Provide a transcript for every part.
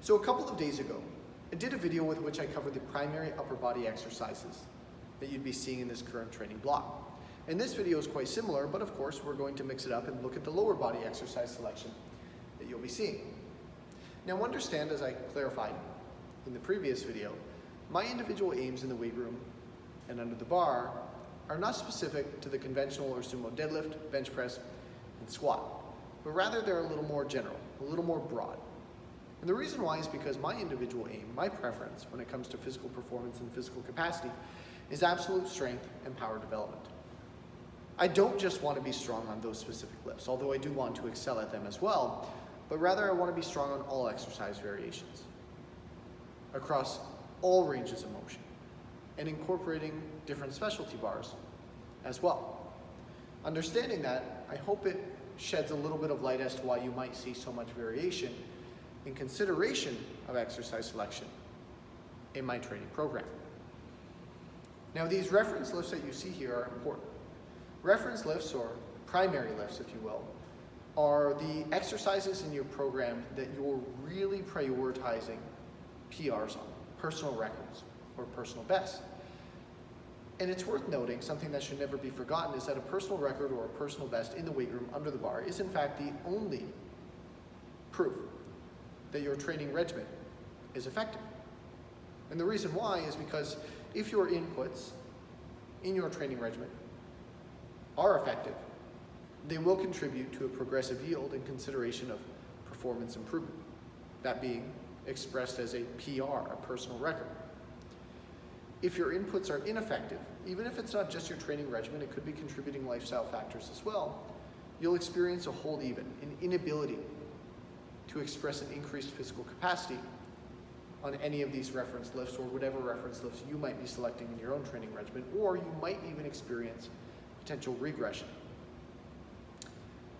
So a couple of days ago, I did a video with which I covered the primary upper body exercises that you'd be seeing in this current training block. And this video is quite similar, but of course we're going to mix it up and look at the lower body exercise selection that you'll be seeing. Now understand, as I clarified in the previous video, my individual aims in the weight room and under the bar are not specific to the conventional or sumo deadlift, bench press, and squat, but rather they're a little more general, a little more broad. And the reason why is because my individual aim, my preference when it comes to physical performance and physical capacity is absolute strength and power development. I don't just want to be strong on those specific lifts, although I do want to excel at them as well, but rather I want to be strong on all exercise variations, across all ranges of motion, and incorporating different specialty bars as well. Understanding that, I hope it sheds a little bit of light as to why you might see so much variation in consideration of exercise selection in my training program. Now these reference lifts that you see here are important. Reference lifts, or primary lifts if you will, are the exercises in your program that you're really prioritizing PRs on, personal records or personal bests. And it's worth noting, something that should never be forgotten, is that a personal record or a personal best in the weight room under the bar is in fact the only proof that your training regimen is effective. And the reason why is because if your inputs in your training regimen are effective, they will contribute to a progressive yield in consideration of performance improvement, that being expressed as a PR, a personal record. If your inputs are ineffective, even if it's not just your training regimen, it could be contributing lifestyle factors as well, you'll experience a hold even, an inability to express an increased physical capacity on any of these reference lifts or whatever reference lifts you might be selecting in your own training regimen, or you might even experience potential regression.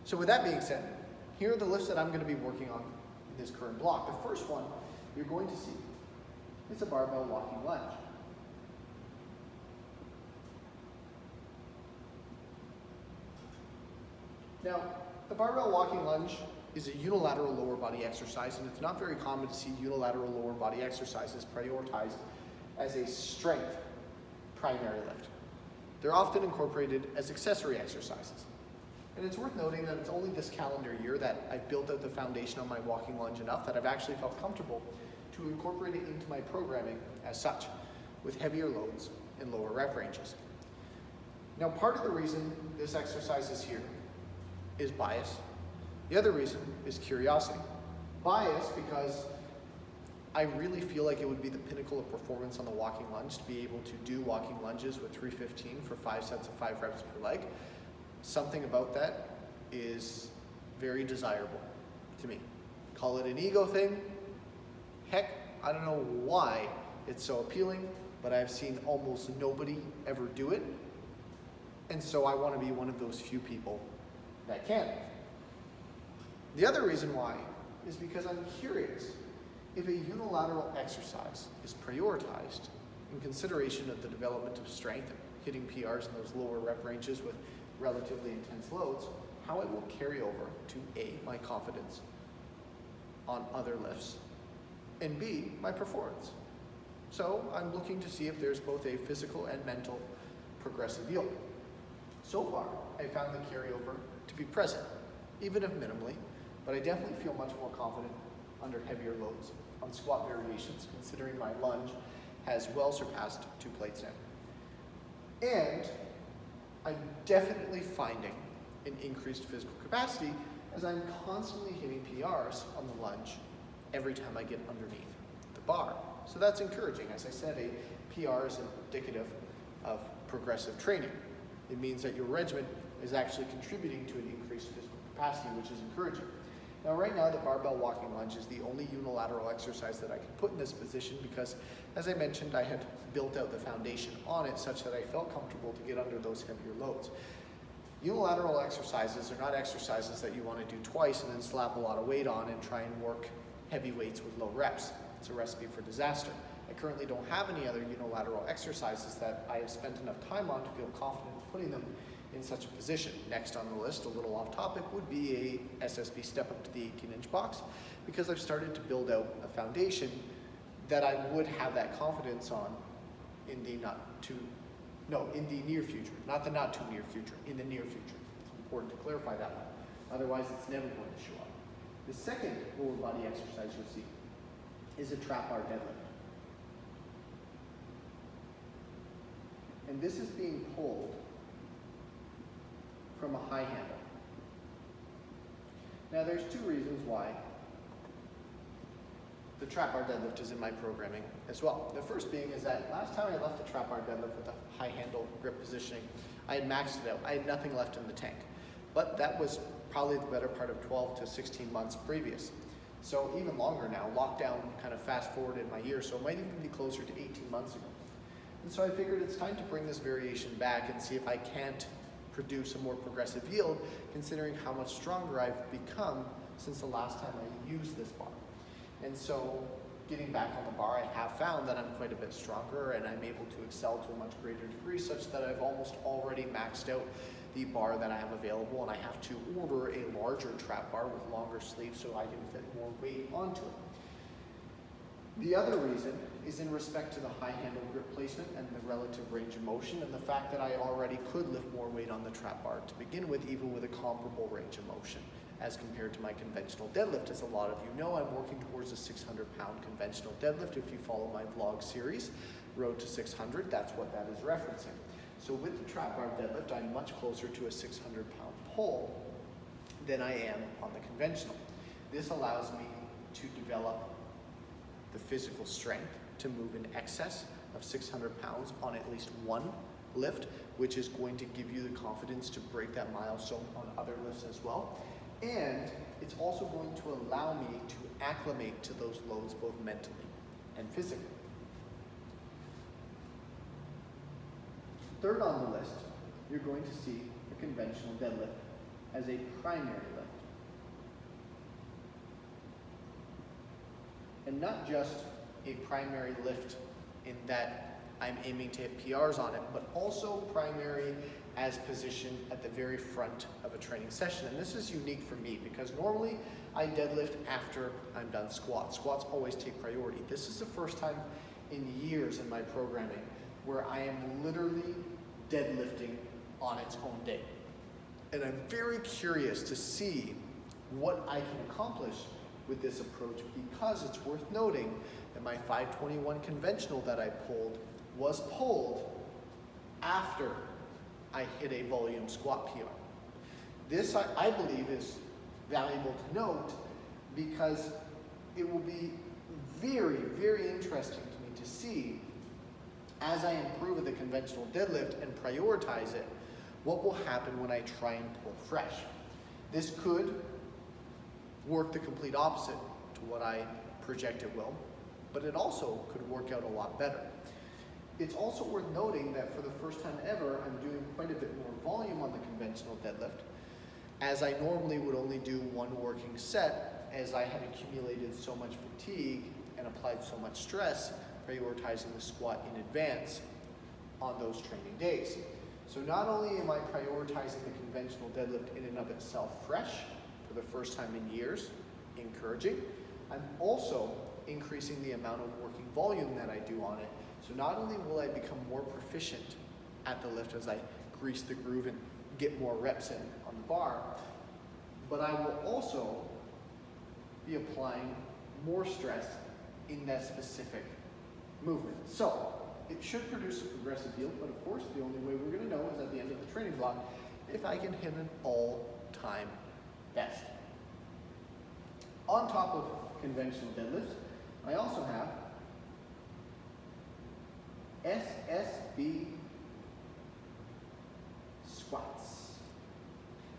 So with that being said, here are the lifts that I'm going to be working on in this current block. The first one you're going to see is a barbell walking lunge. Now, the barbell walking lunge is a unilateral lower body exercise, and it's not very common to see unilateral lower body exercises prioritized as a strength primary lift. They're often incorporated as accessory exercises. And it's worth noting that it's only this calendar year that I've built out the foundation on my walking lunge enough that I've actually felt comfortable to incorporate it into my programming as such, with heavier loads and lower rep ranges. Now, part of the reason this exercise is here is bias. The other reason is curiosity. Bias because I really feel like it would be the pinnacle of performance on the walking lunge to be able to do walking lunges with 315 for 5 sets of 5 reps per leg. Something about that is very desirable to me. Call it an ego thing. Heck, I don't know why it's so appealing, but I've seen almost nobody ever do it. And so I want to be one of those few people that can. The other reason why is because I'm curious if a unilateral exercise is prioritized in consideration of the development of strength, hitting PRs in those lower rep ranges with relatively intense loads, how it will carry over to A, my confidence on other lifts, and B, my performance. So I'm looking to see if there's both a physical and mental progressive yield. So far, I found the carryover to be present, even if minimally, but I definitely feel much more confident under heavier loads on squat variations, considering my lunge has well surpassed 2 plates now. And I'm definitely finding an increased physical capacity as I'm constantly hitting PRs on the lunge every time I get underneath the bar. So that's encouraging. As I said, a PR is indicative of progressive training. It means that your regimen is actually contributing to an increased physical capacity, which is encouraging. Now right now the barbell walking lunge is the only unilateral exercise that I can put in this position because, as I mentioned, I had built out the foundation on it such that I felt comfortable to get under those heavier loads. Unilateral exercises are not exercises that you want to do twice and then slap a lot of weight on and try and work heavy weights with low reps. It's a recipe for disaster. I currently don't have any other unilateral exercises that I have spent enough time on to feel confident putting them in such a position. Next on the list, a little off topic, would be a SSB step up to the 18-inch box, because I've started to build out a foundation that I would have that confidence on in the in the near future, not the not too near future, in the near future. It's important to clarify that one. Otherwise, it's never going to show up. The second lower body exercise you'll see is a trap bar deadlift. And this is being pulled from a high handle. Now there's two reasons why the trap bar deadlift is in my programming as well. The first being is that last time I left the trap bar deadlift with a high handle grip positioning, I had maxed it out. I had nothing left in the tank. But that was probably the better part of 12 to 16 months previous. So even longer now, lockdown kind of fast forwarded my year, so it might even be closer to 18 months ago. And so I figured it's time to bring this variation back and see if I can't produce a more progressive yield, considering how much stronger I've become since the last time I used this bar. And so getting back on the bar, I have found that I'm quite a bit stronger and I'm able to excel to a much greater degree, such that I've almost already maxed out the bar that I have available, and I have to order a larger trap bar with longer sleeves so I can fit more weight onto it. The other reason is in respect to the high handle grip placement and the relative range of motion, and the fact that I already could lift more weight on the trap bar to begin with, even with a comparable range of motion as compared to my conventional deadlift. As a lot of you know, I'm working towards a 600-pound conventional deadlift. If you follow my vlog series, Road to 600, that's what that is referencing. So with the trap bar deadlift, I'm much closer to a 600-pound pull than I am on the conventional. This allows me to develop the physical strength to move in excess of 600 pounds on at least one lift, which is going to give you the confidence to break that milestone on other lifts as well. And it's also going to allow me to acclimate to those loads both mentally and physically. Third on the list, you're going to see a conventional deadlift as a primary lift. And not just a primary lift in that I'm aiming to hit PRs on it, but also primary as positioned at the very front of a training session. And this is unique for me because normally I deadlift after I'm done squats. Squats always take priority. This is the first time in years in my programming where I am literally deadlifting on its own day. And I'm very curious to see what I can accomplish with this approach, because it's worth noting that my 521 conventional that I pulled was pulled after I hit a volume squat PR. This, I believe, is valuable to note because it will be very, very interesting to me to see, as I improve the conventional deadlift and prioritize it, what will happen when I try and pull fresh. This could work the complete opposite to what I project it will, but it also could work out a lot better. It's also worth noting that for the first time ever, I'm doing quite a bit more volume on the conventional deadlift, as I normally would only do one working set, as I had accumulated so much fatigue and applied so much stress prioritizing the squat in advance on those training days. So not only am I prioritizing the conventional deadlift in and of itself fresh for the first time in years, encouraging, I'm also increasing the amount of working volume that I do on it. So not only will I become more proficient at the lift as I grease the groove and get more reps in on the bar, but I will also be applying more stress in that specific movement. So it should produce a progressive yield, but of course the only way we're going to know is at the end of the training block if I can hit an all-time best. On top of conventional deadlifts, I also have SSB squats.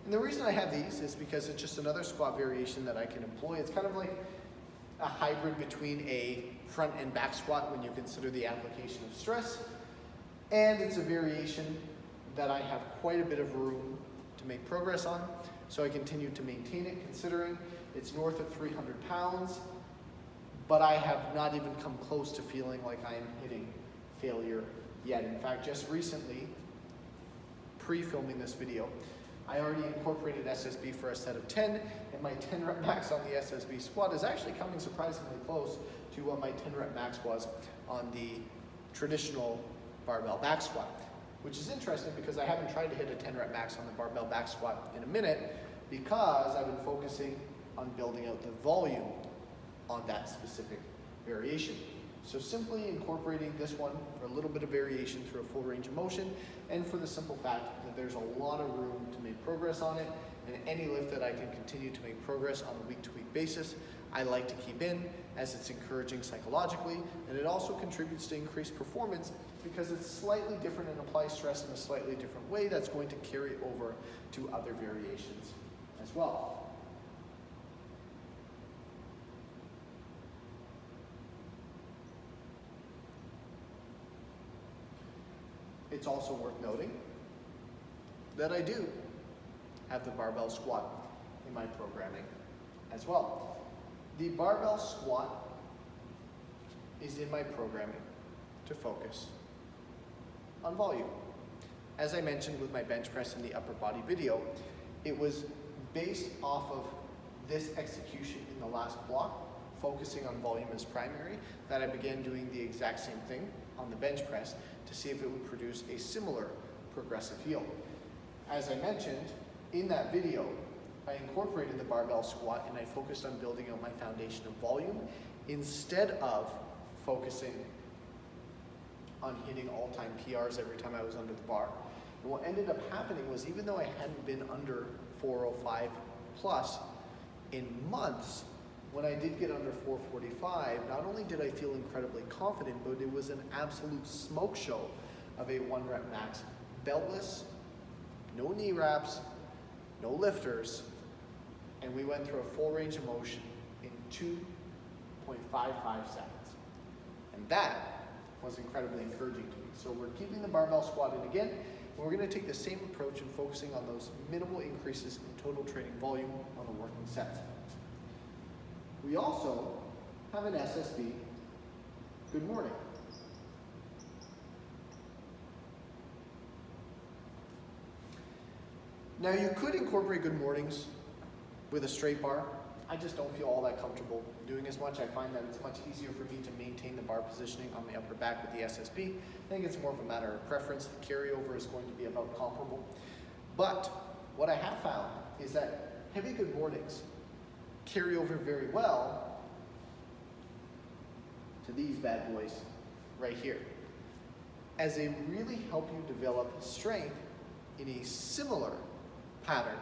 And the reason I have these is because it's just another squat variation that I can employ. It's kind of like a hybrid between a front and back squat when you consider the application of stress, and it's a variation that I have quite a bit of room to make progress on, so I continue to maintain it, considering it's north of 300 pounds, but I have not even come close to feeling like I am hitting failure yet. In fact, just recently, pre-filming this video. I already incorporated SSB for a set of 10, and my 10 rep max on the SSB squat is actually coming surprisingly close to what my 10 rep max was on the traditional barbell back squat, which is interesting because I haven't tried to hit a 10 rep max on the barbell back squat in a minute because I've been focusing on building out the volume on that specific variation. So simply incorporating this one for a little bit of variation through a full range of motion, and for the simple fact that there's a lot of room to make progress on it, and any lift that I can continue to make progress on a week-to-week basis, I like to keep in, as it's encouraging psychologically, and it also contributes to increased performance because it's slightly different and applies stress in a slightly different way that's going to carry over to other variations as well. It's also worth noting that I do have the barbell squat in my programming as well. The barbell squat is in my programming to focus on volume. As I mentioned with my bench press in the upper body video, it was based off of this execution in the last block, focusing on volume as primary, that I began doing the exact same thing on the bench press to see if it would produce a similar progressive heel. As I mentioned, in that video, I incorporated the barbell squat and I focused on building out my foundation of volume instead of focusing on hitting all-time PRs every time I was under the bar. And what ended up happening was, even though I hadn't been under 405 plus in months, when I did get under 445, not only did I feel incredibly confident, but it was an absolute smoke show of a 1 rep max, beltless, no knee wraps, no lifters, and we went through a full range of motion in 2.55 seconds. And that was incredibly encouraging to me. So we're keeping the barbell squat in again, and we're going to take the same approach and focusing on those minimal increases in total training volume on the working sets. We also have an SSB good morning. Now you could incorporate good mornings with a straight bar. I just don't feel all that comfortable doing as much. I find that it's much easier for me to maintain the bar positioning on the upper back with the SSB. I think it's more of a matter of preference. The carryover is going to be about comparable. But what I have found is that heavy good mornings carry over very well to these bad boys right here, as they really help you develop strength in a similar pattern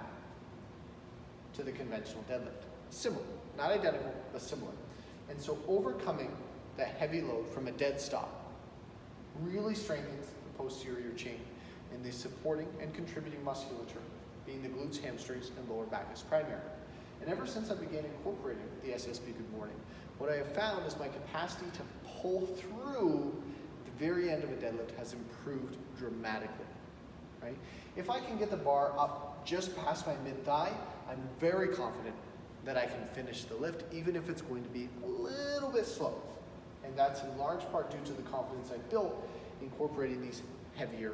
to the conventional deadlift. Similar, not identical, but similar. And so overcoming that heavy load from a dead stop really strengthens the posterior chain and the supporting and contributing musculature, being the glutes, hamstrings, and lower back as primary. And ever since I began incorporating the SSB Good Morning, what I have found is my capacity to pull through the very end of a deadlift has improved dramatically, right? If I can get the bar up just past my mid-thigh, I'm very confident that I can finish the lift, even if it's going to be a little bit slow. And that's in large part due to the confidence I built incorporating these heavier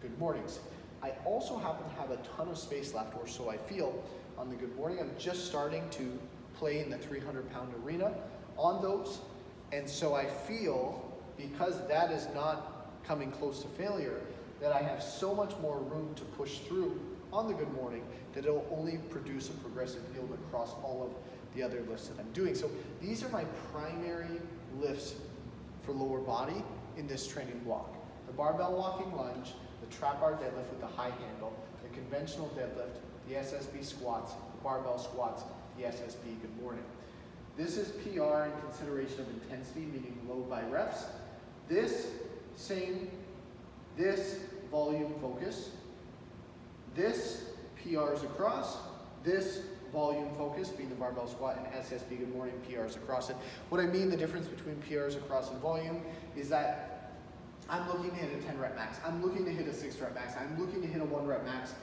good mornings. I also happen to have a ton of space left, or so I feel, on the good morning. I'm just starting to play in the 300-pound arena on those. And so I feel, because that is not coming close to failure, that I have so much more room to push through on the good morning that it'll only produce a progressive yield across all of the other lifts that I'm doing. So these are my primary lifts for lower body in this training block. The barbell walking lunge, the trap bar deadlift with the high handle, the conventional deadlift, the SSB squats, the barbell squats, the SSB good morning. This is PR in consideration of intensity, meaning load by reps. This volume focus, this PRs across, this volume focus being the barbell squat, and SSB good morning PRs across it. What I mean the difference between PRs across and volume is that I'm looking to hit a 10 rep max, I'm looking to hit a 6 rep max, I'm looking to hit a 1 rep max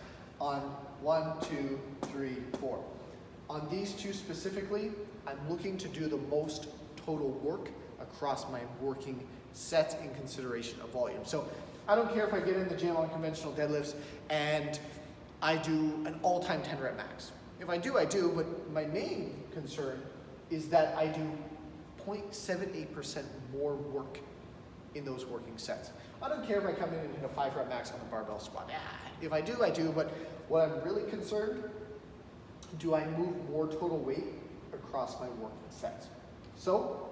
on 1, 2, 3, 4. On these two specifically, I'm looking to do the most total work across my working sets in consideration of volume. So I don't care if I get in the gym on conventional deadlifts and I do an all-time 10 rep max. If I do, I do, but my main concern is that I do 0.78% more work in those working sets. I don't care if I come in and hit a 5 rep max on the barbell squat. If I do, I do, but what I'm really concerned, do I move more total weight across my working sets? So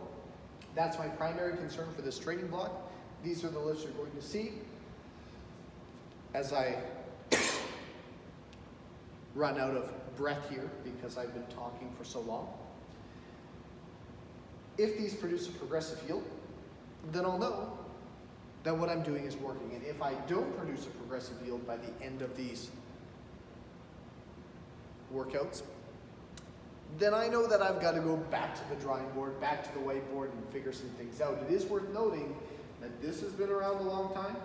that's my primary concern for this training block. These are the lifts you're going to see as I run out of breath here because I've been talking for so long. If these produce a progressive yield, then I'll know that what I'm doing is working. And if I don't produce a progressive yield by the end of these workouts, then I know that I've got to go back to the drawing board, back to the whiteboard, and figure some things out. It is worth noting that this has been around a long time.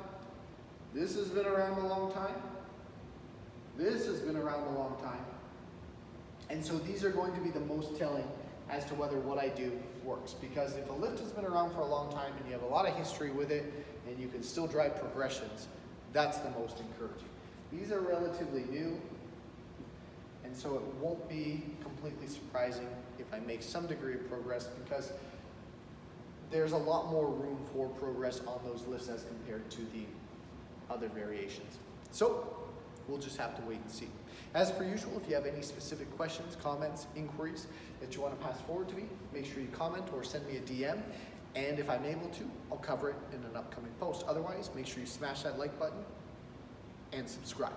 This has been around a long time. This has been around a long time. And so these are going to be the most telling as to whether what I do works. Because if a lift has been around for a long time and you have a lot of history with it and you can still drive progressions, that's the most encouraging. These are relatively new, and so it won't be completely surprising if I make some degree of progress, because there's a lot more room for progress on those lifts as compared to the other variations. So we'll just have to wait and see. As per usual, if you have any specific questions, comments, inquiries that you want to pass forward to me, make sure you comment or send me a DM. And if I'm able to, I'll cover it in an upcoming post. Otherwise, make sure you smash that like button and subscribe.